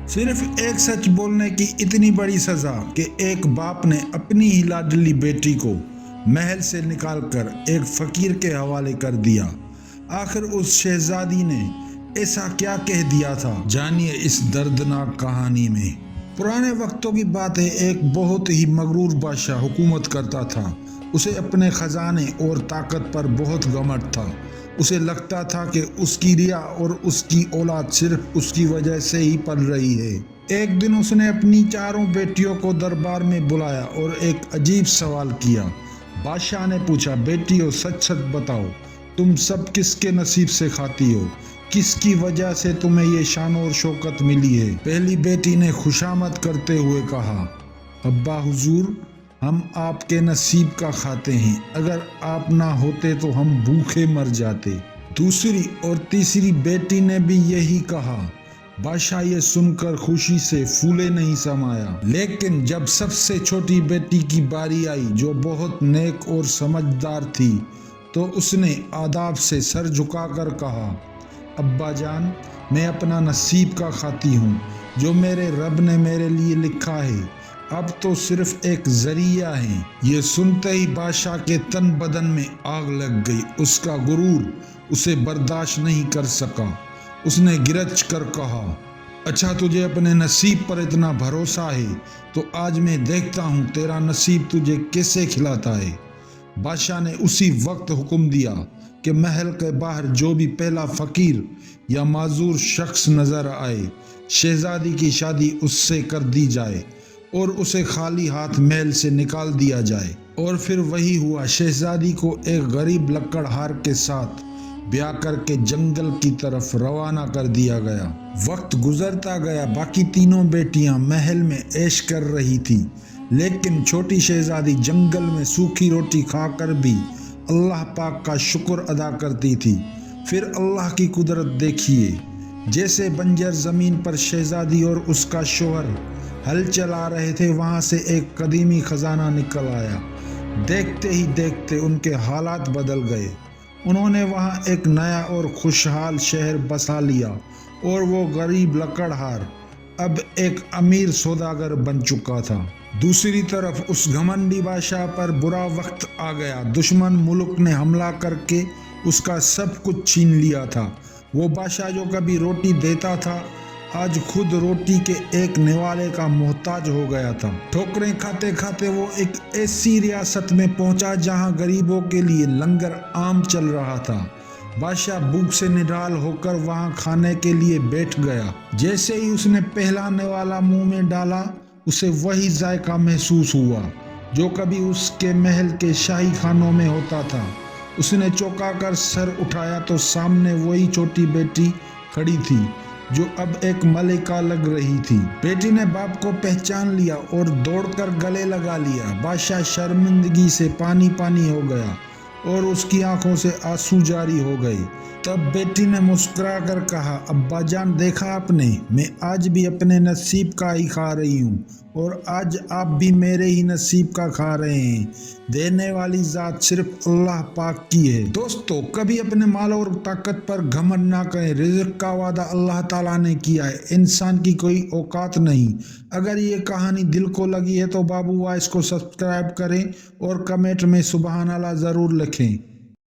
صرف ایک سچ بولنے کی اتنی بڑی سزا کہ ایک باپ نے اپنی ہی لاڈلی بیٹی کو محل سے نکال کر ایک فقیر کے حوالے کر دیا۔ آخر اس شہزادی نے ایسا کیا کہہ دیا تھا، جانیے اس دردناک کہانی میں۔ پرانے وقتوں کی بات ہے، ایک بہت ہی مغرور بادشاہ حکومت کرتا تھا۔ اسے اپنے خزانے اور طاقت پر بہت گھمنڈ تھا۔ اسے لگتا تھا کہ اس کی رعایا اور اس کی اولاد صرف اس کی وجہ سے ہی پل رہی ہے۔ ایک دن اس نے اپنی چاروں بیٹیوں کو دربار میں بلایا اور ایک عجیب سوال کیا۔ بادشاہ نے پوچھا، بیٹیوں سچ سچ بتاؤ، تم سب کس کے نصیب سے کھاتی ہو؟ کس کی وجہ سے تمہیں یہ شان اور شوکت ملی ہے؟ پہلی بیٹی نے خوشامد کرتے ہوئے کہا، ابا حضور، ہم آپ کے نصیب کا کھاتے ہیں، اگر آپ نہ ہوتے تو ہم بھوکے مر جاتے۔ دوسری اور تیسری بیٹی نے بھی یہی کہا۔ بادشاہ یہ سن کر خوشی سے پھولے نہیں سمایا۔ لیکن جب سب سے چھوٹی بیٹی کی باری آئی، جو بہت نیک اور سمجھدار تھی، تو اس نے آداب سے سر جھکا کر کہا، ابا جان، میں اپنا نصیب کا کھاتی ہوں، جو میرے رب نے میرے لیے لکھا ہے، اب تو صرف ایک ذریعہ ہے۔ یہ سنتے ہی بادشاہ کے تن بدن میں آگ لگ گئی۔ اس کا غرور اسے برداشت نہیں کر سکا۔ اس نے گرج کر کہا، اچھا تجھے اپنے نصیب پر اتنا بھروسہ ہے تو آج میں دیکھتا ہوں تیرا نصیب تجھے کیسے کھلاتا ہے۔ بادشاہ نے اسی وقت حکم دیا کہ محل کے باہر جو بھی پہلا فقیر یا معذور شخص نظر آئے، شہزادی کی شادی اس سے کر دی جائے اور اسے خالی ہاتھ محل سے نکال دیا جائے۔ اور پھر وہی ہوا، شہزادی کو ایک غریب لکڑہار کے ساتھ بیاہ کر کے جنگل کی طرف روانہ کر دیا گیا۔ وقت گزرتا گیا، باقی تینوں بیٹیاں محل میں عیش کر رہی تھی، لیکن چھوٹی شہزادی جنگل میں سوکھی روٹی کھا کر بھی اللہ پاک کا شکر ادا کرتی تھی۔ پھر اللہ کی قدرت دیکھیے، جیسے بنجر زمین پر شہزادی اور اس کا شوہر ہل چلا رہے تھے، وہاں سے ایک قدیمی خزانہ نکل آیا۔ دیکھتے ہی دیکھتے ان کے حالات بدل گئے۔ انہوں نے وہاں ایک نیا اور خوشحال شہر بسا لیا اور وہ غریب لکڑہار اب ایک امیر سوداگر بن چکا تھا۔ دوسری طرف اس گھمنڈی بادشاہ پر برا وقت آ گیا۔ دشمن ملک نے حملہ کر کے اس کا سب کچھ چھین لیا تھا۔ وہ بادشاہ جو کبھی روٹی دیتا تھا، آج خود روٹی کے ایک نوالے کا محتاج ہو گیا تھا۔ ٹھوکریں کھاتے کھاتے وہ ایک ایسی ریاست میں پہنچا جہاں غریبوں کے لیے لنگر عام چل رہا تھا۔ بادشاہ بھوک سے نڈال ہو کر وہاں کھانے کے لیے بیٹھ گیا۔ جیسے ہی اس نے پہلا نوالا منہ میں ڈالا، اسے وہی ذائقہ محسوس ہوا جو کبھی اس کے محل کے شاہی خانوں میں ہوتا تھا۔ اس نے چونکا کر سر اٹھایا تو سامنے وہی چھوٹی بیٹی کھڑی تھی جو اب ایک ملکہ لگ رہی تھی۔ بیٹی نے باپ کو پہچان لیا اور دوڑ کر گلے لگا لیا۔ بادشاہ شرمندگی سے پانی پانی ہو گیا اور اس کی آنکھوں سے آنسو جاری ہو گئے۔ تب بیٹی نے مسکرا کر کہا، ابا جان، دیکھا آپ نے، میں آج بھی اپنے نصیب کا ہی کھا رہی ہوں اور آج آپ بھی میرے ہی نصیب کا کھا رہے ہیں۔ دینے والی ذات صرف اللہ پاک کی ہے۔ دوستو، کبھی اپنے مال اور طاقت پر گھمنڈ نہ کریں۔ رزق کا وعدہ اللہ تعالیٰ نے کیا ہے، انسان کی کوئی اوقات نہیں۔ اگر یہ کہانی دل کو لگی ہے تو بابو وائس کو سبسکرائب کریں اور کمنٹ میں سبحان اللہ ضرور لکھیں۔